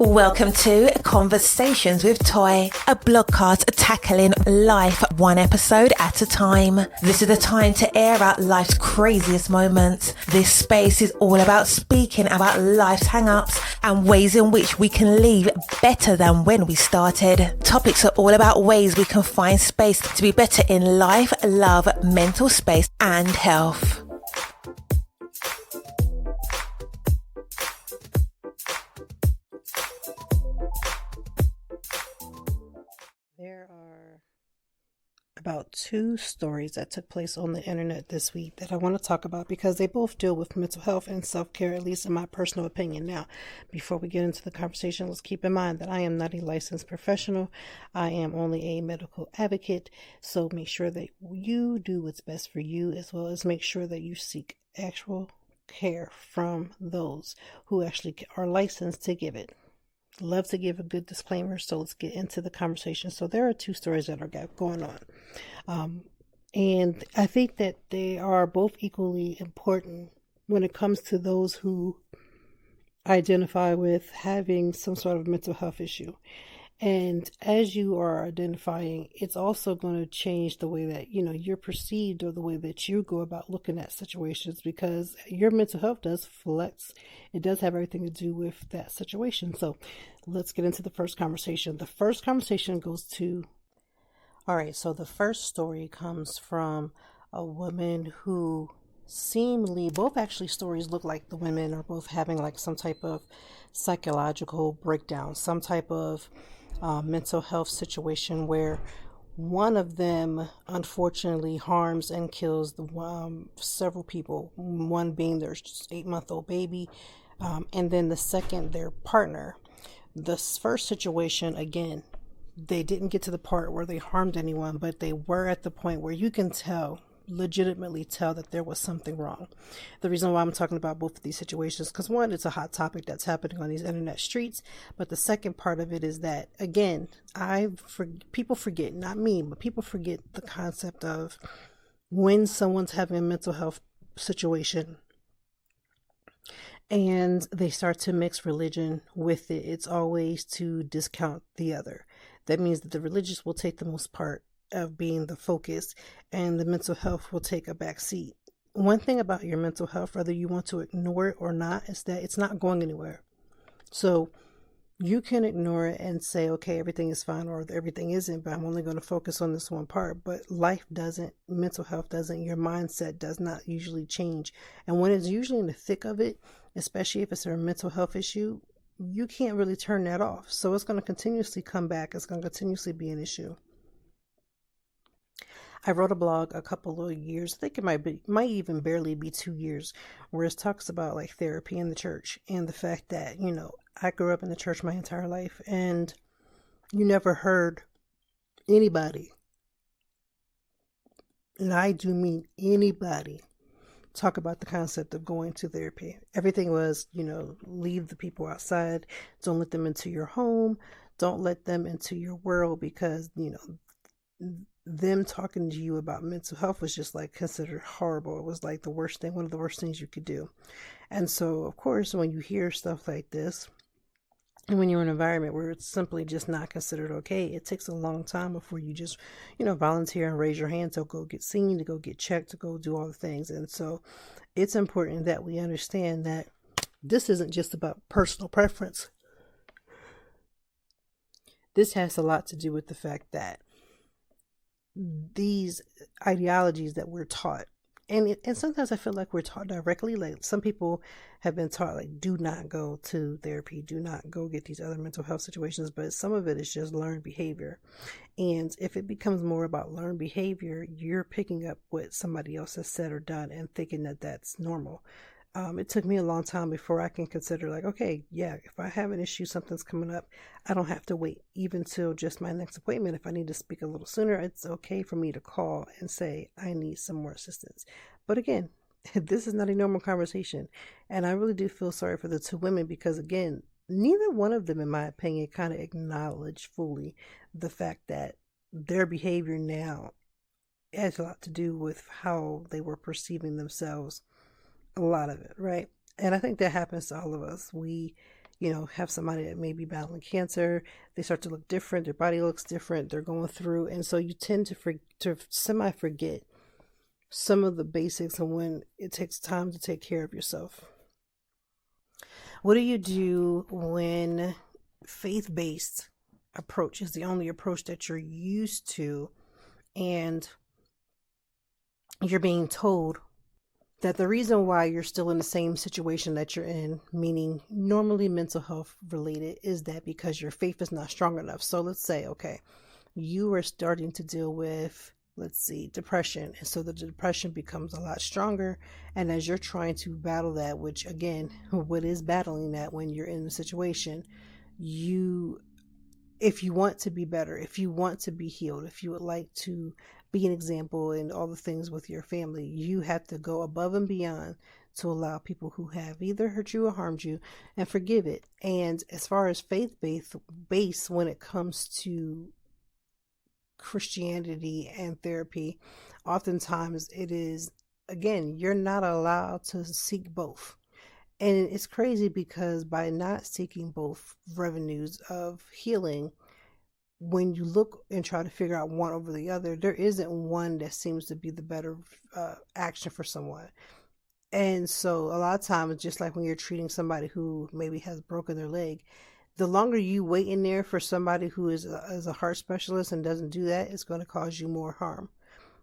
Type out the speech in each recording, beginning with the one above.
Welcome to Conversations with Toy, a blogcast tackling life one episode at a time. This is the time to air out life's craziest moments. This space is all about speaking about life's hang-ups and ways in which we can leave better than when we started. Topics are all about ways we can find space to be better in life, love, mental space, and health. There are about two stories that took place on the internet this week that I want to talk about because they both deal with mental health and self-care, at least in my personal opinion. Now, before we get into the conversation, let's keep in mind that I am not a licensed professional. I am only a medical advocate. So make sure that you do what's best for you, as well as make sure that you seek actual care from those who actually are licensed to give it. Love to give a good disclaimer, so let's get into the conversation. So there are two stories that are going on, and I think that they are both equally important when it comes to those who identify with having some sort of mental health issue. And as you are identifying, it's also going to change the way that, you're perceived, or the way that you go about looking at situations, because your mental health does flex. It does have everything to do with that situation. So let's get into the first conversation. The first conversation goes to, all right, so the first story comes from a woman who seemingly, both actually stories look like the women are both having like some type of psychological breakdown, some type of mental health situation where one of them unfortunately harms and kills several people, one being their 8-month-old baby, and then the second, their partner. This first situation, again, they didn't get to the part where they harmed anyone, but they were at the point where you can legitimately tell that there was something wrong. The reason why I'm talking about both of these situations, because one, it's a hot topic that's happening on these internet streets, but the second part of it is that, again, people forget, not me, but people forget the concept of when someone's having a mental health situation and they start to mix religion with it, it's always to discount the other. That means that the religious will take the most part of being the focus, and the mental health will take a back seat. One thing about your mental health, whether you want to ignore it or not, is that it's not going anywhere. So you can ignore it and say, okay, everything is fine, or everything isn't, but I'm only going to focus on this one part. But life doesn't, mental health doesn't, your mindset does not usually change. And when it's usually in the thick of it, especially if it's a mental health issue, you can't really turn that off. So it's going to continuously come back. It's going to continuously be an issue. I wrote a blog a couple of years, I think it might even barely be 2 years, where it talks about like therapy in the church and the fact that, I grew up in the church my entire life, and you never heard anybody, and I do mean anybody, talk about the concept of going to therapy. Everything was, leave the people outside, don't let them into your home, don't let them into your world, because, them talking to you about mental health was just like considered horrible. It was like the worst thing, one of the worst things you could do. And so, of course, when you hear stuff like this, and when you're in an environment where it's simply just not considered okay, it takes a long time before you just, volunteer and raise your hand to go get seen, to go get checked, to go do all the things. And so it's important that we understand that this isn't just about personal preference. This has a lot to do with the fact that these ideologies that we're taught, and sometimes I feel like we're taught directly, like some people have been taught like, do not go to therapy, do not go get these other mental health situations, but some of it is just learned behavior. And if it becomes more about learned behavior, you're picking up what somebody else has said or done and thinking that that's normal. It took me a long time before I can consider like, okay, yeah, if I have an issue, something's coming up, I don't have to wait even till just my next appointment. If I need to speak a little sooner, it's okay for me to call and say, I need some more assistance. But again, this is not a normal conversation. And I really do feel sorry for the two women, because again, neither one of them, in my opinion, kind of acknowledged fully the fact that their behavior now has a lot to do with how they were perceiving themselves. A lot of it, right? And I think that happens to all of us. We have somebody that may be battling cancer. They start to look different. Their body looks different. They're going through. And so you tend to semi-forget some of the basics and when it takes time to take care of yourself. What do you do when faith-based approach is the only approach that you're used to, and you're being told that the reason why you're still in the same situation that you're in, meaning normally mental health related, is that because your faith is not strong enough? So let's say, okay, you are starting to deal with, depression. And so the depression becomes a lot stronger. And as you're trying to battle that, which again, what is battling that when you're in the situation, if you want to be better, if you want to be healed, if you would like to be an example in all the things with your family, you have to go above and beyond to allow people who have either hurt you or harmed you and forgive it. And as far as faith-based, when it comes to Christianity and therapy, oftentimes it is, again, you're not allowed to seek both. And it's crazy because by not seeking both revenues of healing, when you look and try to figure out one over the other, there isn't one that seems to be the better action for someone. And so a lot of times, just like when you're treating somebody who maybe has broken their leg, the longer you wait in there for somebody who is a heart specialist and doesn't do that, it's going to cause you more harm.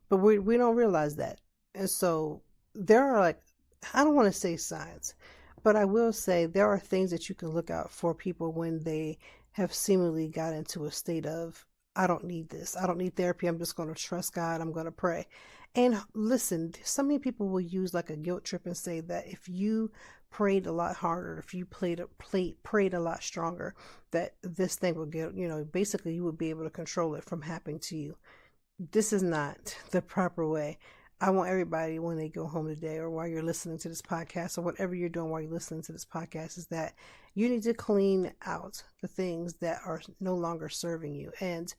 But we don't realize that. And so there are, I don't want to say signs, but I will say there are things that you can look out for people when they have seemingly got into a state of, I don't need this. I don't need therapy. I'm just going to trust God. I'm going to pray. And listen, so many people will use like a guilt trip and say that if you prayed a lot harder, if you prayed a lot stronger, that this thing will get, basically you would be able to control it from happening to you. This is not the proper way. I want everybody, when they go home today or while you're listening to this podcast or whatever you're doing while you're listening to this podcast, is that you need to clean out the things that are no longer serving you. And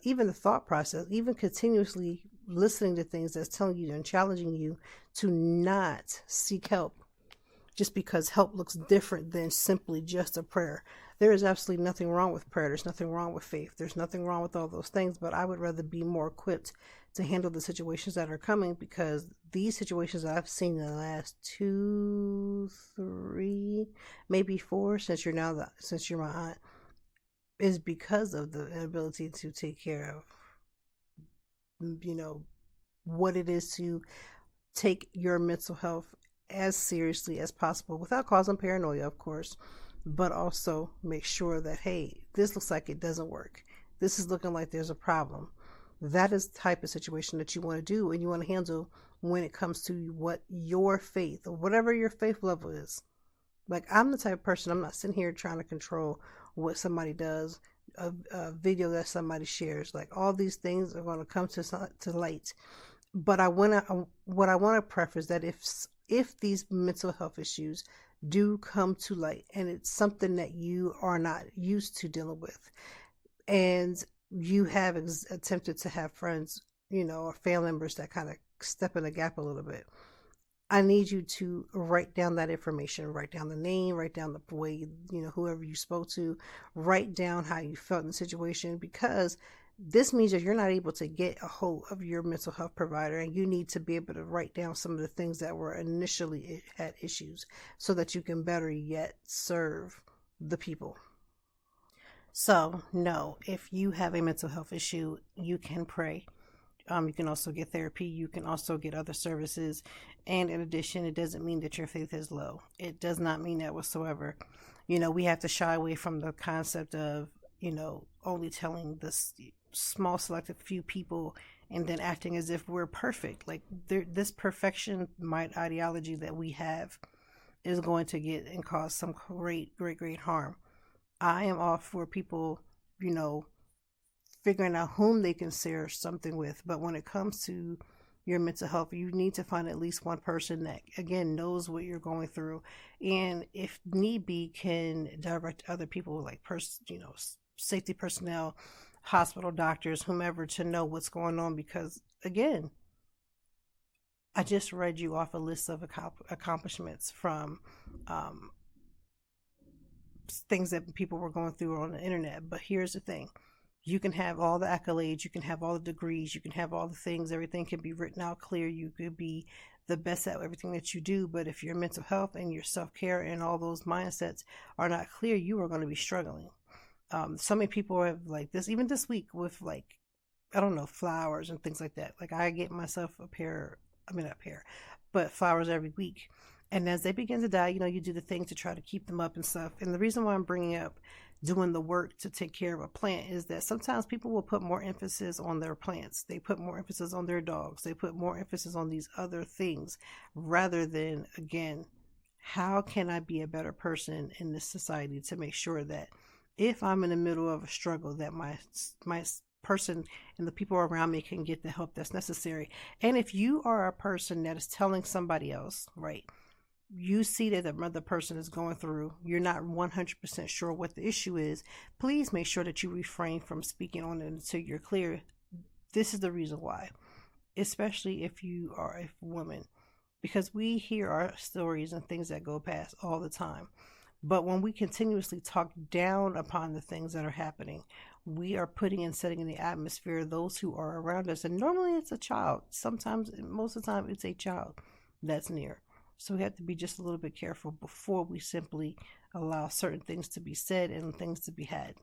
even the thought process, even continuously listening to things that's telling you and challenging you to not seek help just because help looks different than simply just a prayer. There is absolutely nothing wrong with prayer. There's nothing wrong with faith. There's nothing wrong with all those things, but I would rather be more equipped to handle the situations that are coming, because these situations that I've seen in the last 2, 3, maybe 4, since you're my aunt, is because of the inability to take care of, what it is to take your mental health as seriously as possible without causing paranoia, of course, but also make sure that, hey, this looks like it doesn't work. This is looking like there's a problem. That is the type of situation that you want to do and you want to handle when it comes to what your faith or whatever your faith level is. Like, I'm the type of person, I'm not sitting here trying to control what somebody does, a video that somebody shares. Like, all these things are going to come to light. But what I want to preface that if these mental health issues do come to light and it's something that you are not used to dealing with, and you have attempted to have friends, or family members that kind of step in the gap a little bit, I need you to write down that information, write down the name, write down the way, whoever you spoke to, write down how you felt in the situation, because this means that you're not able to get a hold of your mental health provider, and you need to be able to write down some of the things that were initially had issues so that you can better yet serve the people. So, no, if you have a mental health issue, you can pray. You can also get therapy. You can also get other services. And in addition, it doesn't mean that your faith is low. It does not mean that whatsoever. We have to shy away from the concept of, only telling this small selected few people and then acting as if we're perfect. Like, this perfection mind ideology that we have is going to get and cause some great harm. I am all for people, figuring out whom they can share something with. But when it comes to your mental health, you need to find at least one person that, again, knows what you're going through. And if need be, can direct other people, like, safety personnel, hospital doctors, whomever, to know what's going on. Because, again, I just read you off a list of accomplishments from things that people were going through on the internet. But here's the thing. You can have all the accolades, you can have all the degrees, you can have all the things, everything can be written out clear, you could be the best at everything that you do, but if your mental health and your self-care and all those mindsets are not clear, you are going to be struggling. So many people have like this, even this week with like, I don't know, flowers and things like that. Like I get myself but flowers every week. And as they begin to die, you do the things to try to keep them up and stuff. And the reason why I'm bringing up doing the work to take care of a plant is that sometimes people will put more emphasis on their plants. They put more emphasis on their dogs. They put more emphasis on these other things rather than, again, how can I be a better person in this society to make sure that if I'm in the middle of a struggle, that my person and the people around me can get the help that's necessary. And if you are a person that is telling somebody else, right, you see that the other person is going through, you're not 100% sure what the issue is, please make sure that you refrain from speaking on it until you're clear. This is the reason why, especially if you are a woman, because we hear our stories and things that go past all the time. But when we continuously talk down upon the things that are happening, we are putting and setting in the atmosphere those who are around us. And normally it's a child. Sometimes, most of the time, it's a child that's near. So we have to be just a little bit careful before we simply allow certain things to be said and things to be had.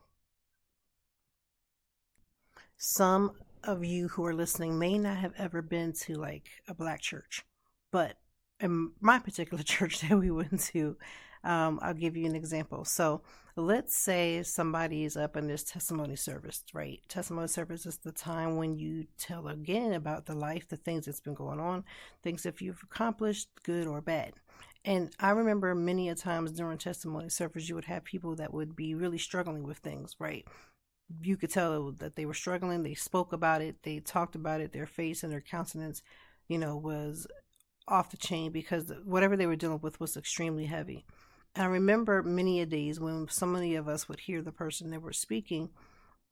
Some of you who are listening may not have ever been to like a black church, but in my particular church that we went to, I'll give you an example. So let's say somebody is up in this testimony service, right? Testimony service is the time when you tell again about the life, the things that's been going on, things that you've accomplished, good or bad. And I remember many a times during testimony service, you would have people that would be really struggling with things, right? You could tell that they were struggling. They spoke about it. They talked about it. Their face and their countenance, was off the chain because whatever they were dealing with was extremely heavy. I remember many a days when so many of us would hear the person that were speaking,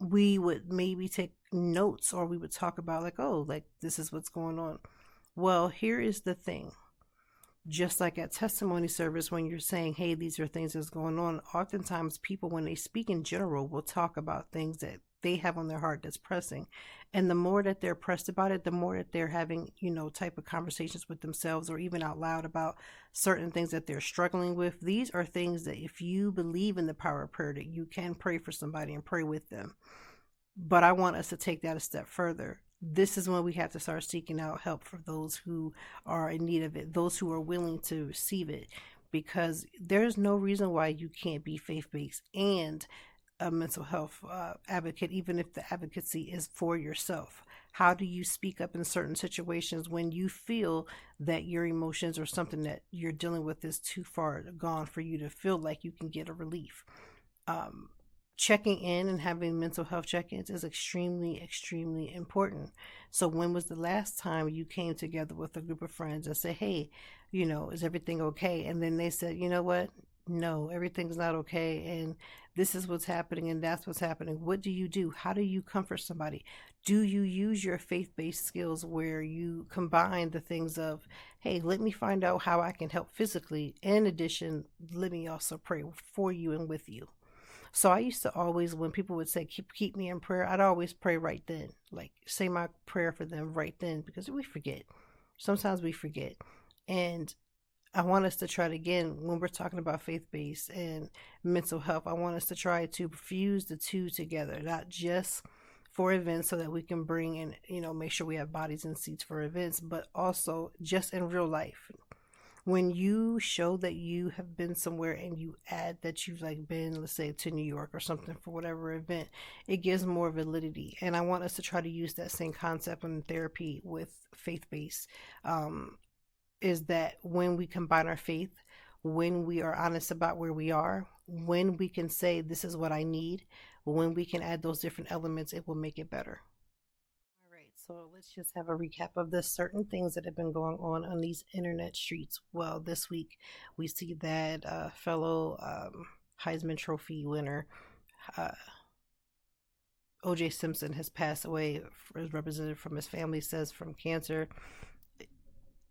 we would maybe take notes or we would talk about like, oh, like this is what's going on. Well, here is the thing. Just like at testimony service, when you're saying, hey, these are things that's going on, oftentimes people, when they speak in general, will talk about things that they have on their heart that's pressing. And the more that they're pressed about it, the more that they're having, type of conversations with themselves or even out loud about certain things that they're struggling with. These are things that if you believe in the power of prayer, that you can pray for somebody and pray with them. But I want us to take that a step further. This is when we have to start seeking out help for those who are in need of it, those who are willing to receive it, because there's no reason why you can't be faith-based and a mental health advocate, even if the advocacy is for yourself. How do you speak up in certain situations when you feel that your emotions or something that you're dealing with is too far gone for you to feel like you can get a relief? Checking in and having mental health check-ins is extremely, extremely important. So when was the last time you came together with a group of friends and say, hey, is everything okay? And then they said, you know what? No, everything's not okay. And this is what's happening and that's what's happening. What do you do? How do you comfort somebody? Do you use your faith-based skills where you combine the things of, hey, let me find out how I can help physically. In addition, let me also pray for you and with you. So I used to always, when people would say, keep me in prayer, I'd always pray right then, like say my prayer for them right then, because we forget. Sometimes we forget. And I want us to try it again when we're talking about faith-based and mental health. I want us to try to fuse the two together, not just for events so that we can bring in, make sure we have bodies and seats for events, but also just in real life. When you show that you have been somewhere and you add that you've been, let's say, to New York or something for whatever event, it gives more validity. And I want us to try to use that same concept in therapy with faith-based, is that when we combine our faith, when we are honest about where we are, when we can say, this is what I need, when we can add those different elements, it will make it better. So let's just have a recap of the certain things that have been going on these internet streets. Well, this week we see that fellow Heisman Trophy winner Oj Simpson has passed away, as represented from his family says, from cancer.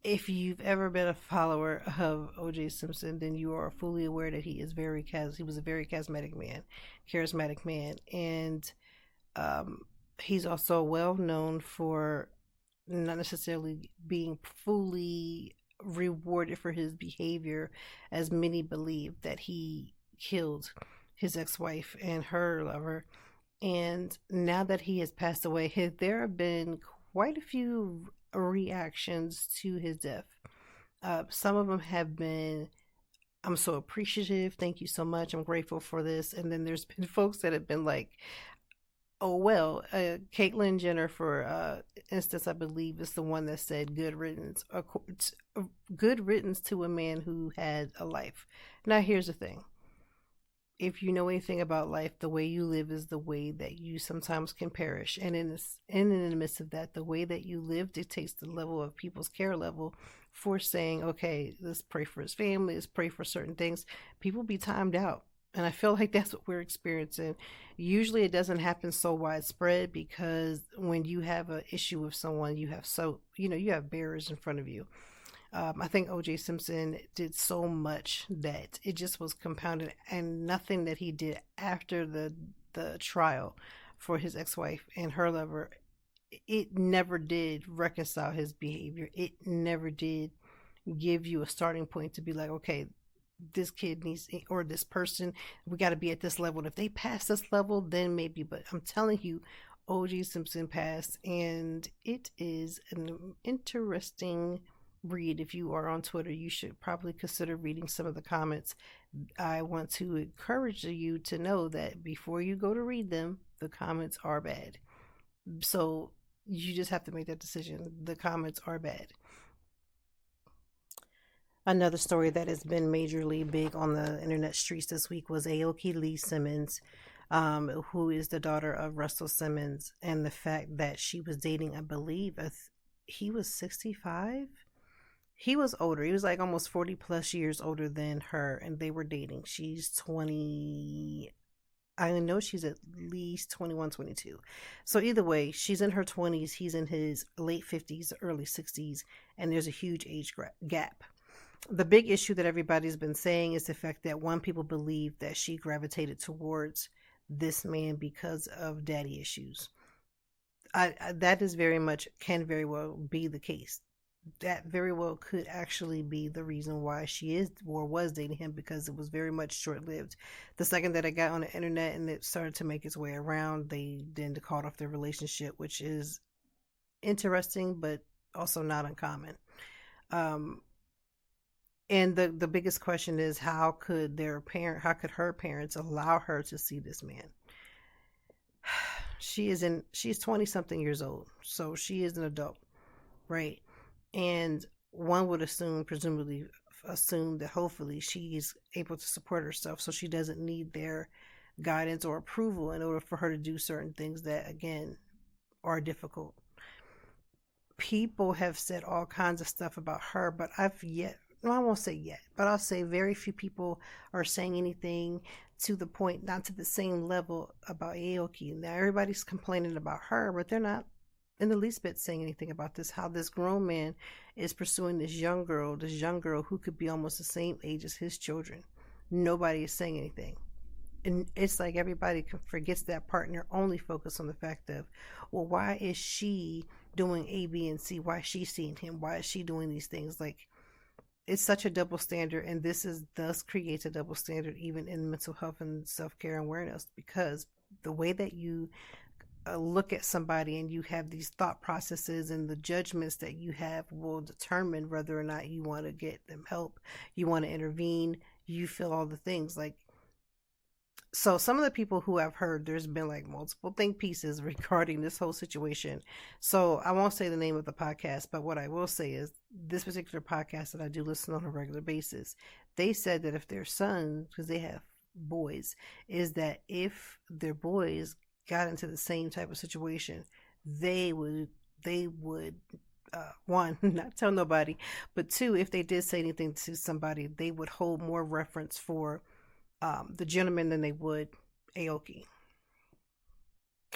If you've ever been a follower of Oj Simpson, then you are fully aware that he was a very charismatic man, and um, he's also well known for not necessarily being fully rewarded for his behavior, as many believe that he killed his ex-wife and her lover. And now that he has passed away, there have been quite a few reactions to his death. Some of them have been, I'm so appreciative. Thank you so much. I'm grateful for this. And then there's been folks that have been like, oh, well, Caitlyn Jenner, for instance, I believe is the one that said good riddance, good riddance to a man who had a life. Now, here's the thing. If you know anything about life, the way you live is the way that you sometimes can perish. And in the midst of that, the way that you live dictates the level of people's care level for saying, okay, let's pray for his family, let's pray for certain things. People be timed out. And I feel like that's what we're experiencing. Usually it doesn't happen so widespread because when you have an issue with someone, you have barriers in front of you. I think Oj Simpson did so much that it just was compounded, and nothing that he did after the trial for his ex-wife and her lover, it never did reconcile his behavior. It never did give you a starting point to be like, okay, this kid needs, or this person, we got to be at this level. And if they pass this level, then maybe. But I'm telling you, Oj Simpson passed, and it is an interesting read. If you are on Twitter, you should probably consider reading some of the comments. I want to encourage you to know that before you go to read them, the comments are bad. So you just have to make that decision. The comments are bad. Another story that has been majorly big on the internet streets this week was Aoki Lee Simmons, who is the daughter of Russell Simmons, and the fact that she was dating, I believe, he was 65. He was older. He was like almost 40 plus years older than her, and they were dating. She's 20. I know she's at least 21, 22. So either way, she's in her 20s. He's in his late 50s, early 60s, and there's a huge age gap. The big issue that everybody's been saying is the fact that one, people believe that she gravitated towards this man because of daddy issues. That is can very well be the case. That very well could actually be the reason why she is or was dating him, because it was very much short-lived. The second that it got on the internet and it started to make its way around, they then called off their relationship, which is interesting but also not uncommon. And the biggest question is, how could her parents allow her to see this man? She's 20 something years old, so she is an adult, right? And one would presumably assume that hopefully she's able to support herself, so she doesn't need their guidance or approval in order for her to do certain things that, again, are difficult. People have said all kinds of stuff about her, but I won't say yet, but I'll say very few people are saying anything to the point, not to the same level, about Aoki. Now everybody's complaining about her, but they're not in the least bit saying anything about this, how this grown man is pursuing this young girl who could be almost the same age as his children. Nobody is saying anything. And it's like everybody forgets that part, and they're only focused on the fact of, well, why is she doing A, B, and C? Why is she seeing him? Why is she doing these things? Like, it's such a double standard, and this thus creates a double standard even in mental health and self-care and awareness, because the way that you look at somebody and you have these thought processes and the judgments that you have will determine whether or not you want to get them help, you want to intervene, you feel all the things. Like, so some of the people who I've heard, there's been like multiple think pieces regarding this whole situation. So I won't say the name of the podcast, but what I will say is this particular podcast that I do listen on a regular basis, they said that if their son, because they have boys, is that if their boys got into the same type of situation, they would one, not tell nobody, but two, if they did say anything to somebody, they would hold more reference for the gentleman than they would Aoki.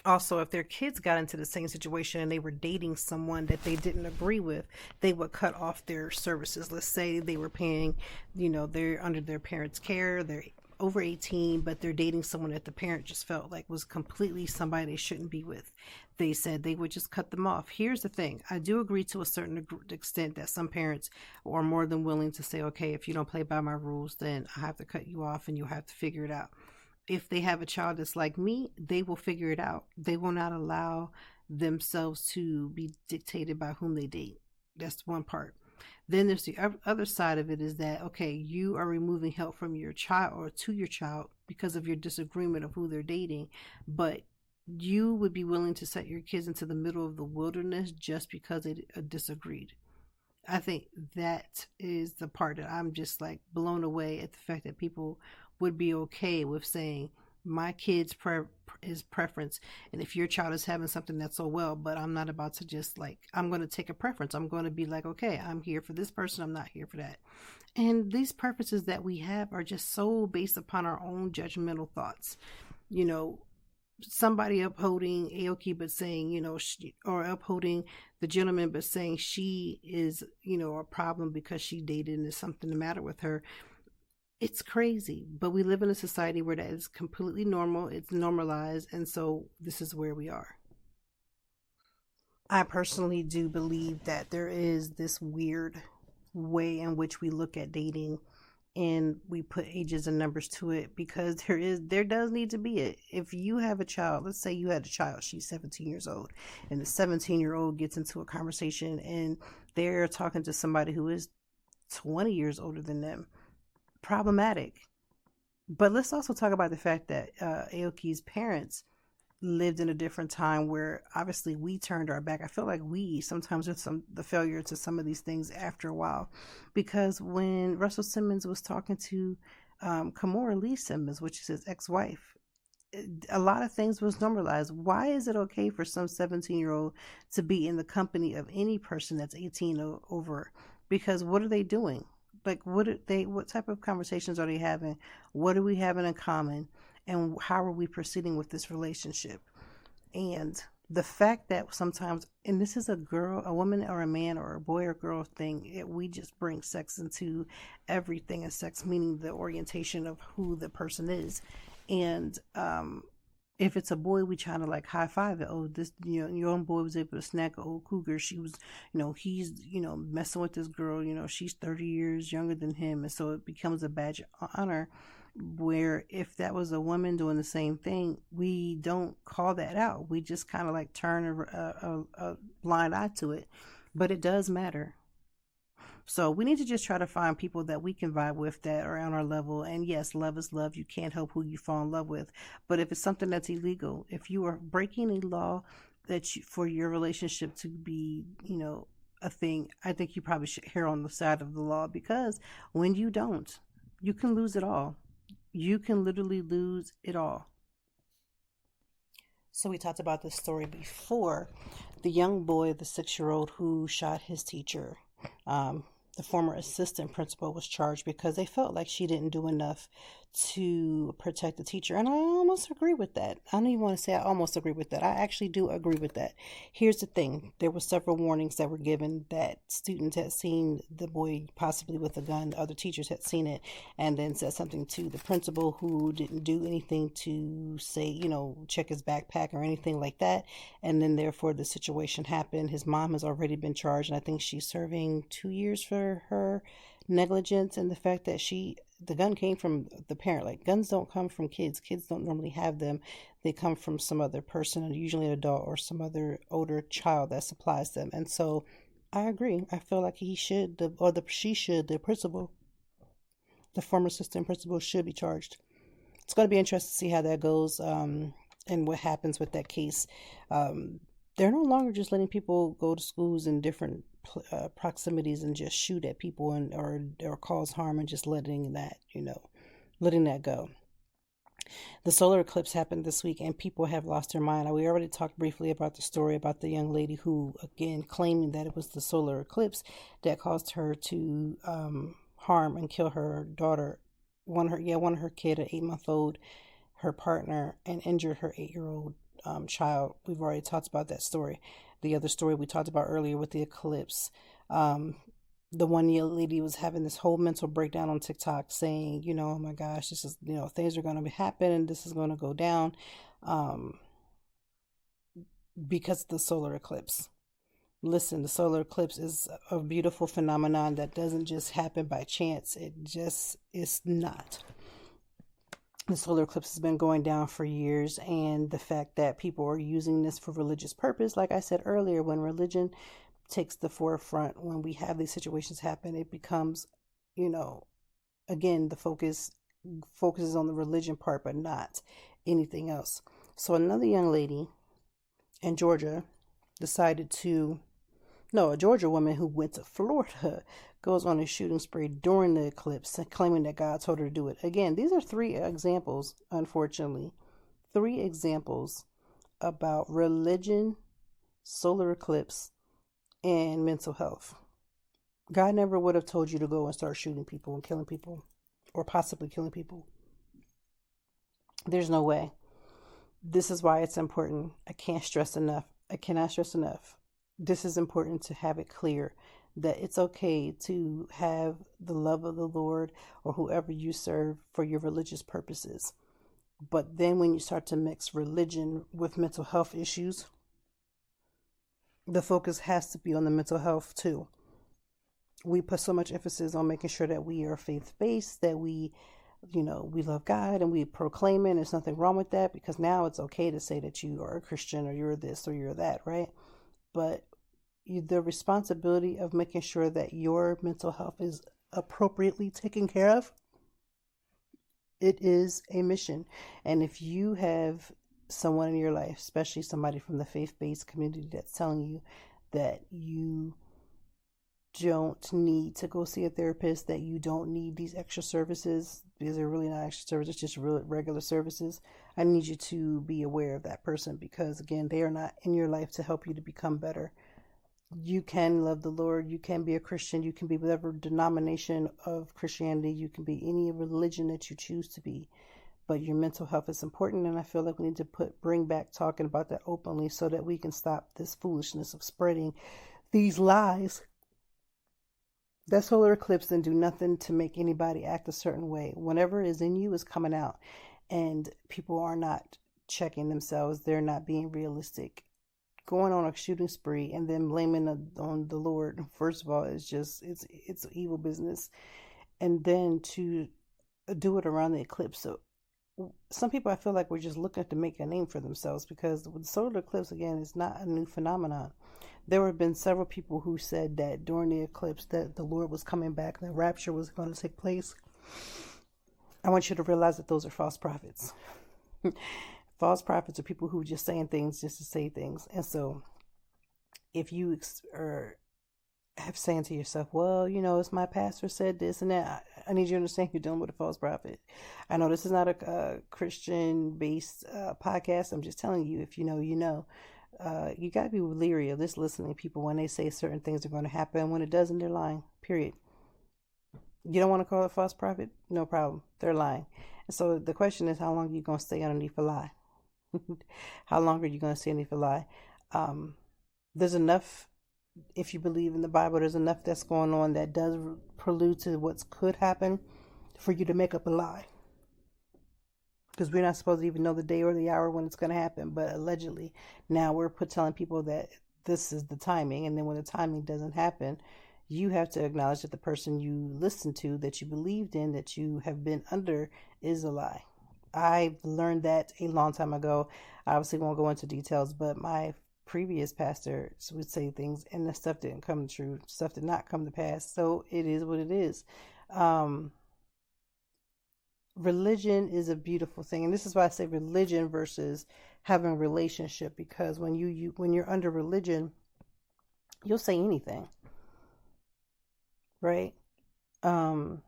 Also, if their kids got into the same situation and they were dating someone that they didn't agree with, they would cut off their services. Let's say they were paying, they're under their parents' care, they're over 18, but they're dating someone that the parent just felt like was completely somebody they shouldn't be with. They said they would just cut them off. Here's the thing. I do agree to a certain extent that some parents are more than willing to say, okay, if you don't play by my rules, then I have to cut you off and you'll have to figure it out. If they have a child that's like me, they will figure it out. They will not allow themselves to be dictated by whom they date. That's one part. Then there's the other side of it is that, okay, you are removing help from your child or to your child because of your disagreement of who they're dating, but you would be willing to set your kids into the middle of the wilderness just because they disagreed. I think that is the part that I'm just like blown away at the fact that people would be okay with saying my kid's is preference, and if your child is having something that's so well, but I'm not about to just like, I'm going to take a preference. I'm going to be like, okay, I'm here for this person, I'm not here for that. And these preferences that we have are just so based upon our own judgmental thoughts. Somebody upholding Aoki but saying, or upholding the gentleman but saying she is, a problem because she dated and there's something the matter with her. It's crazy, but we live in a society where that is completely normal. It's normalized, and so this is where we are. I personally do believe that there is this weird way in which we look at dating and we put ages and numbers to it because there does need to be it. If you have a child, let's say you had a child, she's 17 years old, and the 17-year-old gets into a conversation and they're talking to somebody who is 20 years older than them. Problematic. But let's also talk about the fact that Aoki's parents lived in a different time where obviously we turned our back. I feel like we sometimes with the failure to some of these things after a while, because when Russell Simmons was talking to Kimora Lee Simmons, which is his ex-wife, a lot of things was normalized. Why is it okay for some 17-year-old to be in the company of any person that's 18 or over? Because what are they doing? Like, what type of conversations are they having? What are we having in common? And how are we proceeding with this relationship? And the fact that sometimes, and this is a woman or a man or a boy or girl thing, we just bring sex into everything, and sex meaning the orientation of who the person is. And if it's a boy, we try to like high five it. Oh, this, your own boy was able to snack an old cougar. She was, he's, messing with this girl, she's 30 years younger than him. And so it becomes a badge of honor, where if that was a woman doing the same thing, we don't call that out. We just kind of like turn a blind eye to it, but it does matter. So we need to just try to find people that we can vibe with that are on our level. And yes, love is love. You can't help who you fall in love with. But if it's something that's illegal, if you are breaking a law for your relationship to be, a thing, I think you probably should err on the side of the law, because when you don't, you can lose it all. You can literally lose it all. So we talked about this story before. The young boy, the 6-year-old who shot his teacher, the former assistant principal was charged because they felt like she didn't do enough to protect the teacher. And I almost agree with that. I don't even want to say I almost agree with that. I actually do agree with that. Here's the thing. There were several warnings that were given that students had seen the boy possibly with a gun. Other teachers had seen it and then said something to the principal, who didn't do anything to say, check his backpack or anything like that. And then therefore the situation happened. His mom has already been charged, and I think she's serving 2 years for her negligence and the fact that the gun came from the parent. Like, guns don't come from kids. Kids don't normally have them. They come from some other person, usually an adult or some other older child that supplies them. And so I agree. I feel like the principal, the former assistant principal, should be charged. It's going to be interesting to see how that goes, and what happens with that case. They're no longer just letting people go to schools in different proximities and just shoot at people or cause harm, and just letting that go. The solar eclipse happened this week, and people have lost their mind. We already talked briefly about the story about the young lady who, again, claiming that it was the solar eclipse that caused her to harm and kill her daughter, one of her kid, an 8-month-old, her partner, and injured her 8-year-old child. We've already talked about that story. The other story we talked about earlier with the eclipse. The one young lady was having this whole mental breakdown on TikTok saying, oh my gosh, this is, things are going to happen and this is going to go down because of the solar eclipse. Listen, the solar eclipse is a beautiful phenomenon that doesn't just happen by chance. It just is not. The solar eclipse has been going down for years, and the fact that people are using this for religious purpose, like I said earlier, when religion takes the forefront, when we have these situations happen, it becomes, again, the focuses on the religion part, but not anything else. So another young lady in Georgia a Georgia woman who went to Florida goes on a shooting spree during the eclipse, claiming that God told her to do it. Again, these are 3 examples, unfortunately, 3 examples about religion, solar eclipse, and mental health. God never would have told you to go and start shooting people and killing people, or possibly killing people. There's no way. This is why it's important. I cannot stress enough. This is important to have it clear that it's okay to have the love of the Lord or whoever you serve for your religious purposes. But then when you start to mix religion with mental health issues, the focus has to be on the mental health too. We put so much emphasis on making sure that we are faith-based, that we love God and we proclaim it. There's nothing wrong with that, because now it's okay to say that you are a Christian or you're this or you're that, right? But the responsibility of making sure that your mental health is appropriately taken care of, it is a mission. And if you have someone in your life, especially somebody from the faith-based community, that's telling you that you don't need to go see a therapist, that you don't need these extra services, because they're really not extra services, just regular services, I need you to be aware of that person, because again, they are not in your life to help you to become better. You can love the Lord, you can be a Christian, you can be whatever denomination of Christianity, you can be any religion that you choose to be, but your mental health is important. And I feel like we need to bring back talking about that openly, so that we can stop this foolishness of spreading these lies. That solar eclipse didn't do nothing to make anybody act a certain way. Whatever is in you is coming out, and people are not checking themselves. They're not being realistic. Going on a shooting spree and then blaming on the Lord, first of all, it's evil business. And then to do it around the eclipse. So some people, I feel like, we're just looking to make a name for themselves, because the solar eclipse, again, is not a new phenomenon. There have been several people who said that during the eclipse that the Lord was coming back, the rapture was going to take place. I want you to realize that those are false prophets. False prophets are people who are just saying things just to say things. And so if you have saying to yourself, well, it's my pastor said this and that, I need you to understand you're dealing with a false prophet. I know this is not a Christian-based podcast. I'm just telling you, if you know, you know. You got to be leery of this listening to people when they say certain things are going to happen. When it doesn't, they're lying, period. You don't want to call it a false prophet? No problem. They're lying. And so the question is, how long are you going to stay underneath a lie? How long are you going to stay underneath a lie? There's enough, if you believe in the Bible, there's enough that's going on that does prelude to what could happen for you to make up a lie. Because we're not supposed to even know the day or the hour when it's going to happen. But allegedly, now we're telling people that this is the timing. And then when the timing doesn't happen, you have to acknowledge that the person you listened to, that you believed in, that you have been under, is a lie. I learned that a long time ago. I obviously won't go into details, but my previous pastor would say things and the stuff didn't come true. Stuff did not come to pass. So it is what it is. Religion is a beautiful thing, and this is why I say religion versus having a relationship, because when you're under religion, you'll say anything, right? But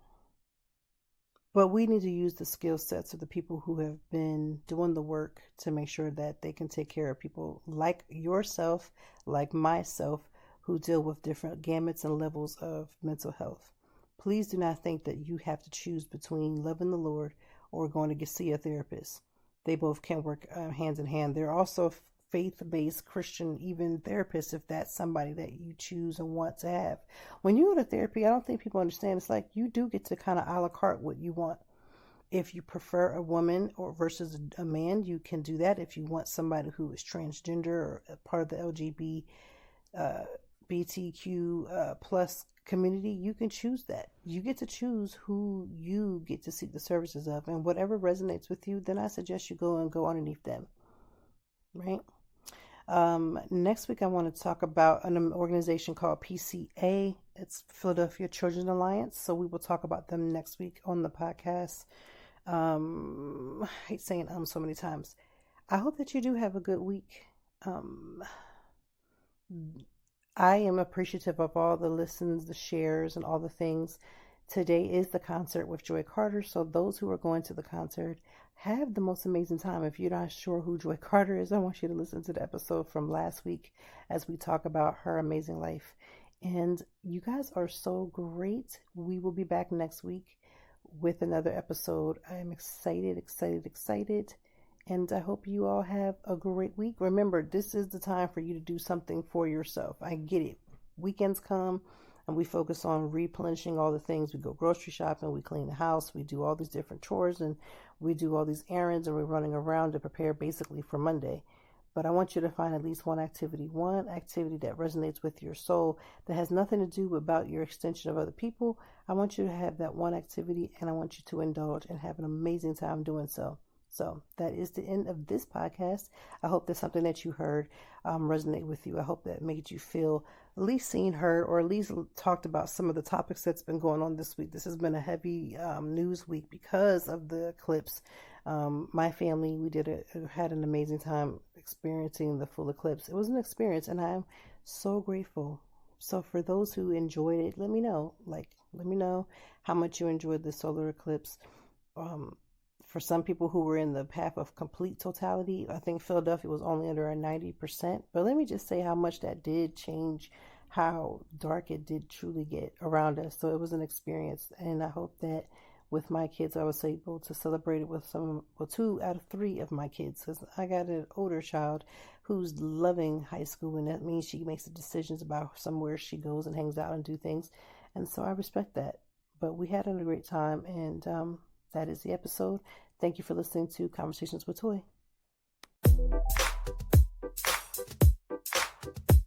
we need to use the skill sets of the people who have been doing the work to make sure that they can take care of people like yourself, like myself, who deal with different gamuts and levels of mental health. Please do not think that you have to choose between loving the Lord or going to see a therapist. they both can work hands in hand. They're also faith-based Christian, even therapists, if that's somebody that you choose and want to have. When you go to therapy, I don't think people understand. It's like you do get to kind of a la carte what you want. If you prefer a woman or versus a man, you can do that. If you want somebody who is transgender or a part of the BTQ plus community, you can choose that. You get to choose who you get to seek the services of, and whatever resonates with you, then I suggest you go underneath them, right? Next week I want to talk about an organization called PCA. It's Philadelphia Children's Alliance, so we will talk about them next week on the podcast. I hate saying so many times. I hope that you do have a good week. I am appreciative of all the listens, the shares, and all the things. Today is the concert with Joy Carter, so those who are going to the concert, have the most amazing time. If you're not sure who Joy Carter is, I want you to listen to the episode from last week as we talk about her amazing life. And you guys are so great. We will be back next week with another episode. I am excited. And I hope you all have a great week. Remember, this is the time for you to do something for yourself. I get it. Weekends come and we focus on replenishing all the things. We go grocery shopping, we clean the house, we do all these different chores, and we do all these errands, and we're running around to prepare basically for Monday. But I want you to find at least one activity that resonates with your soul, that has nothing to do about your extension of other people. I want you to have that one activity, and I want you to indulge and have an amazing time doing so. So that is the end of this podcast. I hope that something that you heard resonate with you. I hope that made you feel at least seen, heard, or at least talked about some of the topics that's been going on this week. This has been a heavy news week because of the eclipse. My family, we had an amazing time experiencing the full eclipse. It was an experience, and I'm so grateful. So for those who enjoyed it, let me know. Let me know how much you enjoyed the solar eclipse. For some people who were in the path of complete totality, I think Philadelphia was only under a 90%. But let me just say how much that did change how dark it did truly get around us. So it was an experience. And I hope that with my kids, I was able to celebrate it with 2 out of 3 of my kids. Because I got an older child who's loving high school. And that means she makes the decisions about somewhere she goes and hangs out and do things. And so I respect that. But we had a great time. And that is the episode. Thank you for listening to Conversations with Toy.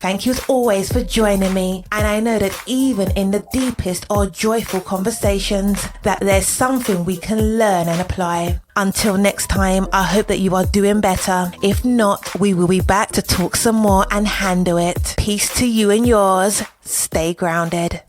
Thank you as always for joining me. And I know that even in the deepest or joyful conversations, that there's something we can learn and apply. Until next time, I hope that you are doing better. If not, we will be back to talk some more and handle it. Peace to you and yours. Stay grounded.